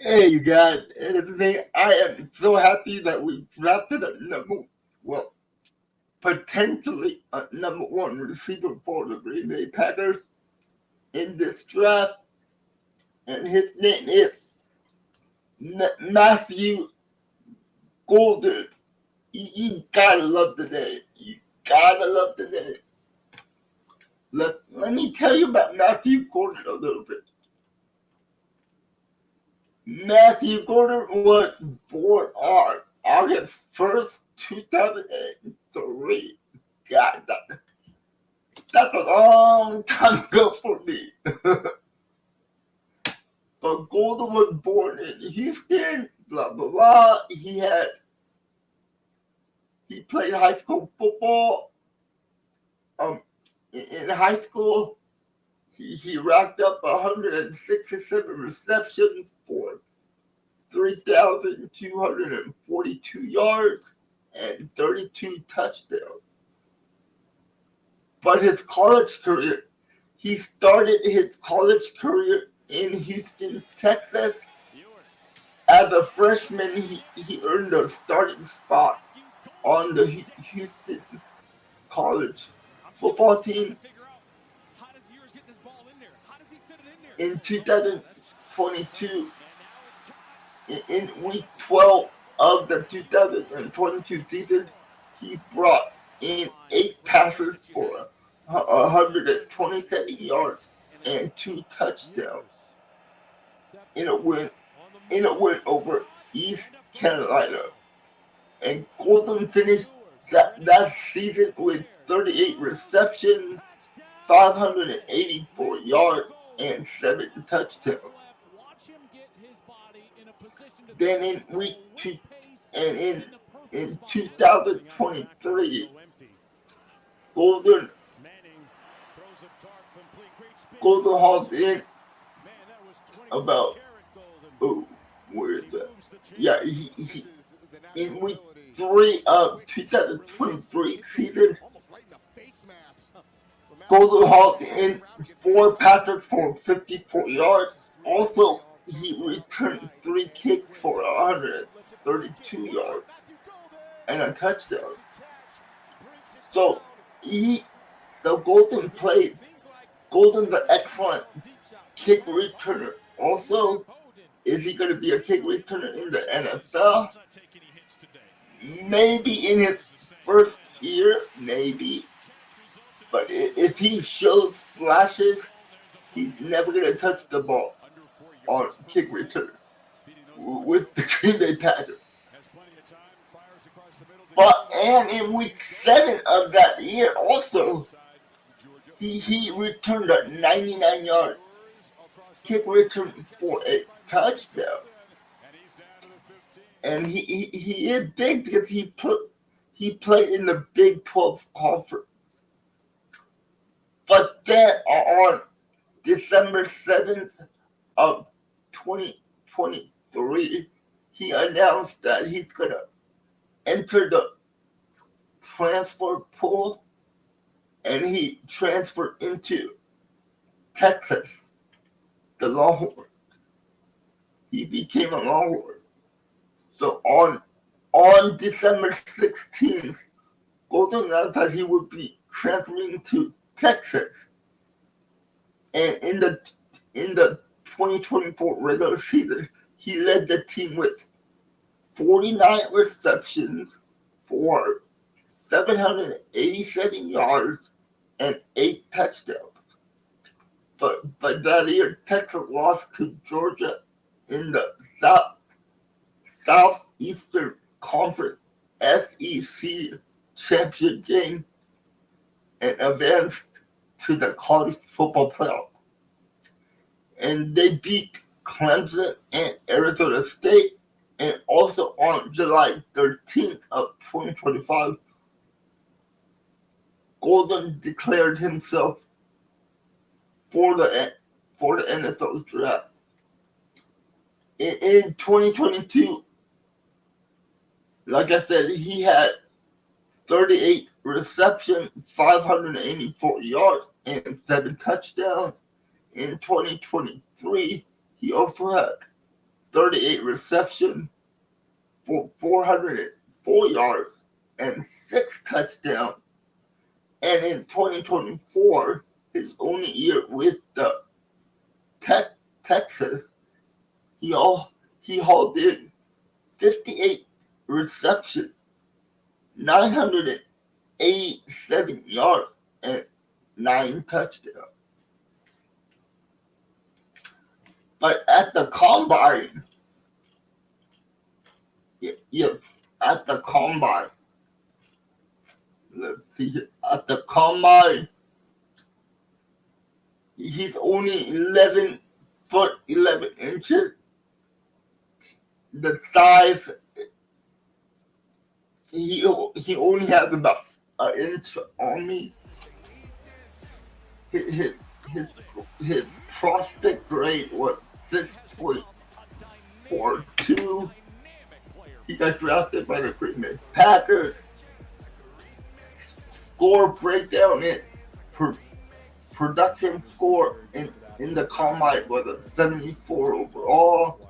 Hey, you guys, and everything. I am so happy that we drafted well, potentially a number one receiver for the Green Bay Packers in this draft, and his name is Matthew Golden. You gotta love the name. You gotta love the name. Let me tell you about Matthew Golden a little bit. Matthew Golden was born on August 1st, 2003. God, that's a long time ago for me. But Golden was born in Houston, blah, blah, blah. He played high school football. In high school, he racked up 167 receptions for 3,242 yards and 32 touchdowns. But his college career, he started his college career in Houston, Texas. As a freshman, he earned a starting spot on the Houston college football team. In 2022, in week 12 of the 2022 season, he brought in 8 passes for 127 yards and 2 touchdowns in a win over East Carolina. And Golden finished that season with 38 receptions, 584 yards, and 7 touchdowns. Then in week 2 and in 2023, Golden hauled in about where is that? Yeah, he in week 3 of 2023 season, Golden hauled in 4 passes for 54 yards. Also, he returned 3 kicks for 132 yards and a touchdown. So Golden's an excellent kick returner. Also, is he going to be a kick returner in the NFL? Maybe in his first year, maybe. But if he shows flashes, he's never going to touch the ball on kick return with the Green Bay Packers. And in week 7 of that year also, he returned a 99-yard kick return for a touchdown. And he is big because he played in the Big 12 conference. But then on December 7th of 2023, he announced that he's going to enter the transfer pool, and he transferred into Texas, the Longhorns. He became a Longhorn. So on December 16th, Golden announced that he would be transferring to Texas. And in the 2024 regular season, he led the team with 49 receptions for 787 yards and 8 touchdowns. But that year, Texas lost to Georgia in the Southeastern Conference SEC championship game and advanced to the college football playoff. And they beat Clemson and Arizona State. And also on July 13th of 2025, Golden declared himself for the NFL draft. In 2022, like I said, he had 38 receptions, 584 yards, and 7 touchdowns. In 2023, he also had 38 receptions for 404 yards and 6 touchdowns. And in 2024, his only year with the Texas, he hauled in 58 receptions, 987 yards, and 9 touchdowns. But at the combine, at the combine, let's see, at the combine, he's only 11 foot 11 inches. The size, he only has about an inch on me. His prospect grade was 6.42. He got drafted by the Green Bay Packers. Score breakdown in production score in the combine was a 74 overall.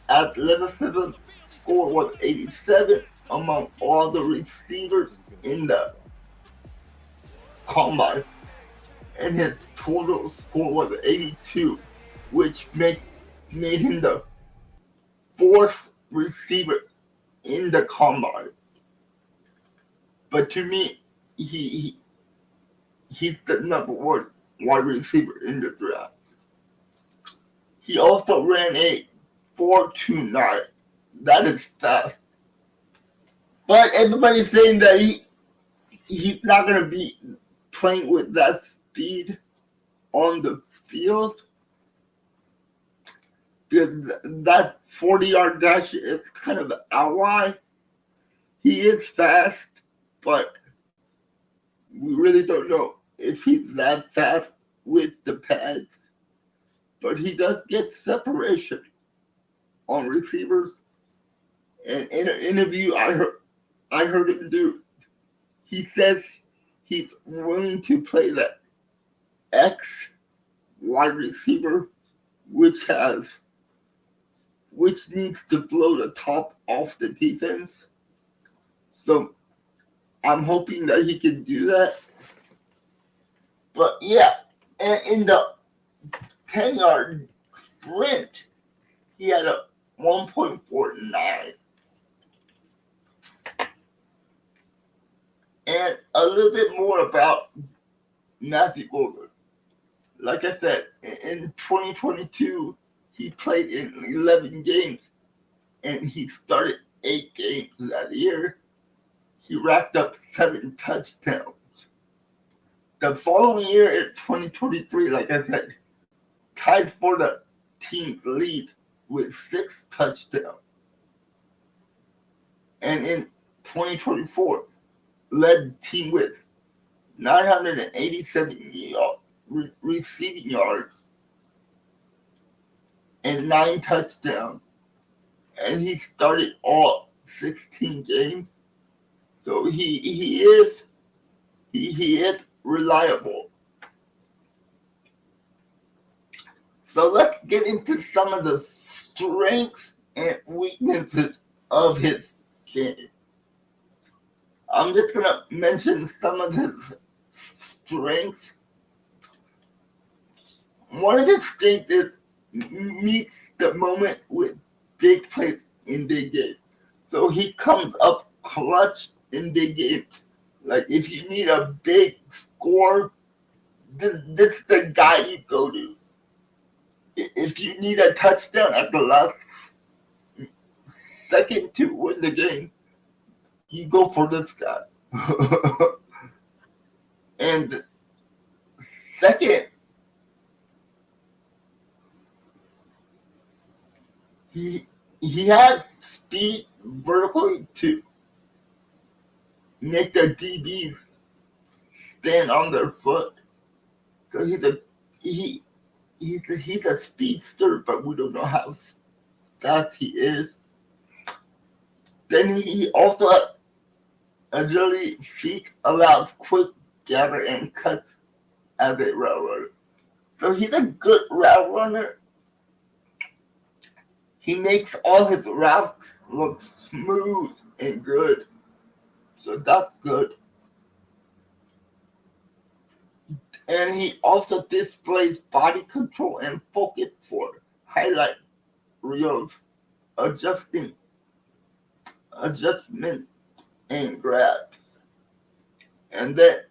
Athleticism score was 87 among all the receivers in the combine, and his total score was 82, which made him the 4th receiver in the combine. But to me, he's the number 1 wide receiver in the draft. He also ran a 4.29. That is fast. But everybody's saying that he's not going to be playing with that speed on the field. That 40-yard dash is kind of an outlier. He is fast, but we really don't know if he's that fast with the pads. But he does get separation on receivers. And in an interview I heard him do, he says he's willing to play that X wide receiver, which needs to blow the top off the defense. So I'm hoping that he can do that. But yeah, and in the 10-yard sprint, he had a 1.49. And a little bit more about Matthew Golden. Like I said, in 2022, he played in 11 games, and he started 8 games that year. He racked up 7 touchdowns. The following year, in 2023, like I said, tied for the team lead with 6 touchdowns. And in 2024, led the team with 987 receiving yards and 9 touchdowns. And he started all 16 games. So he is reliable. So let's get into some of the strengths and weaknesses of his game. I'm just going to mention some of his strengths. One of his strengths is meets the moment with big plays in big games. So he comes up clutch in big games. Like if you need a big score, this is the guy you go to. If you need a touchdown at the last second to win the game, you go for this guy. And second, he has speed vertically to make the DBs stand on their foot. So he's a speedster, but we don't know how fast he is. Then he also agility feet allows quick gather and cuts as a railroad. So he's a good route runner. He makes all his routes look smooth and good. So that's good. And he also displays body control and focus for highlight reels, adjustment and grabs. And then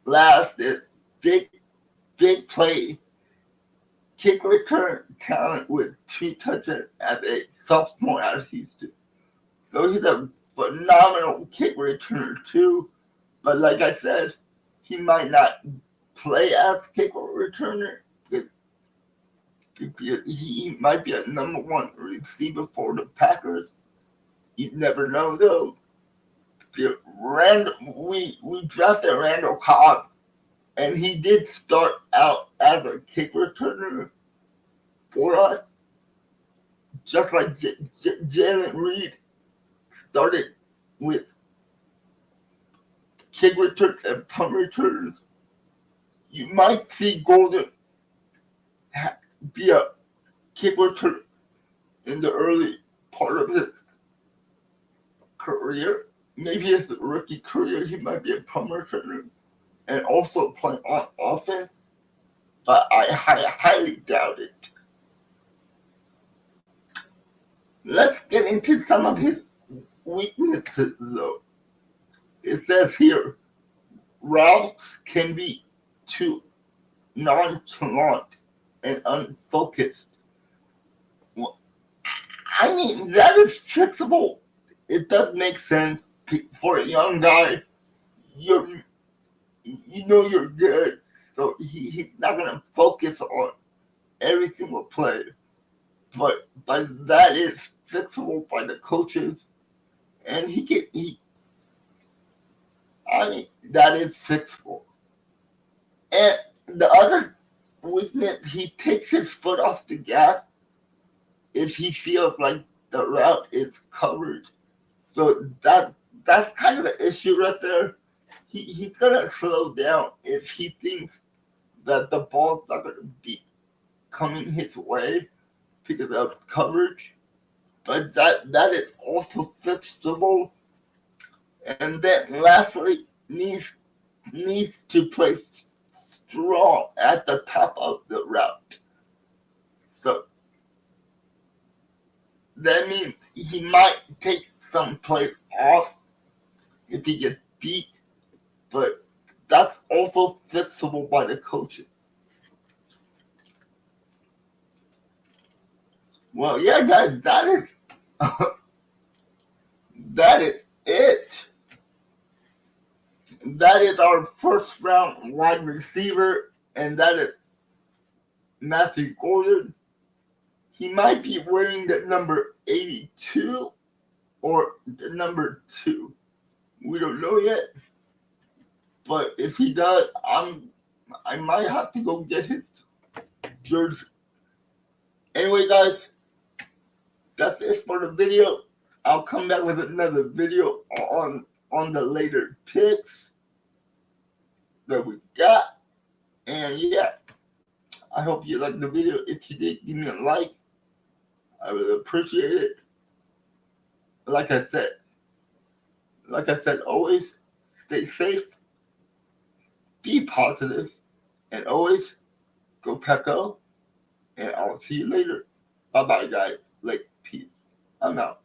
last is big play, kick return talent with 2 touches as a sophomore as he's doing. So he's a phenomenal kick returner too. But like I said, he might not play as kick returner. He might be a number 1 receiver for the Packers. You never know though. We drafted Randall Cobb, and he did start out as a kick returner for us, just like Jalen Reed started with kick returns and punt returns. You might see Golden be a kick returner in the early part of his career. Maybe his rookie career, he might be a punt returner and also play on offense, but I highly doubt it. Let's get into some of his weaknesses, though. It says here, routes can be too nonchalant and unfocused. Well, I mean, that is fixable. It does make sense for a young guy. You know you're good, so he's not gonna focus on every single play. But that is fixable by the coaches, and that is fixable. And the other weakness, he takes his foot off the gas if he feels like the route is covered. So that's kind of an issue right there. He's gonna slow down if he thinks that the ball's not gonna be coming his way because of coverage. But that is also fixable. And then lastly, needs to play strong at the top of the route. So that means he might take some plays off if he gets beat, but that's also fixable by the coaches. Well, yeah, guys, that is it. That is our first round wide receiver, and that is Matthew Golden. He might be wearing the number 82 or the number 2. We don't know yet. But if he does, I might have to go get his jersey. Anyway, guys, that's it for the video. I'll come back with another video on the later picks that we got. And yeah, I hope you liked the video. If you did, give me a like. I would appreciate it. Like I said, always stay safe, be positive, and always go Pack Go. And I'll see you later. Bye-bye, guys. Peace. I'm out.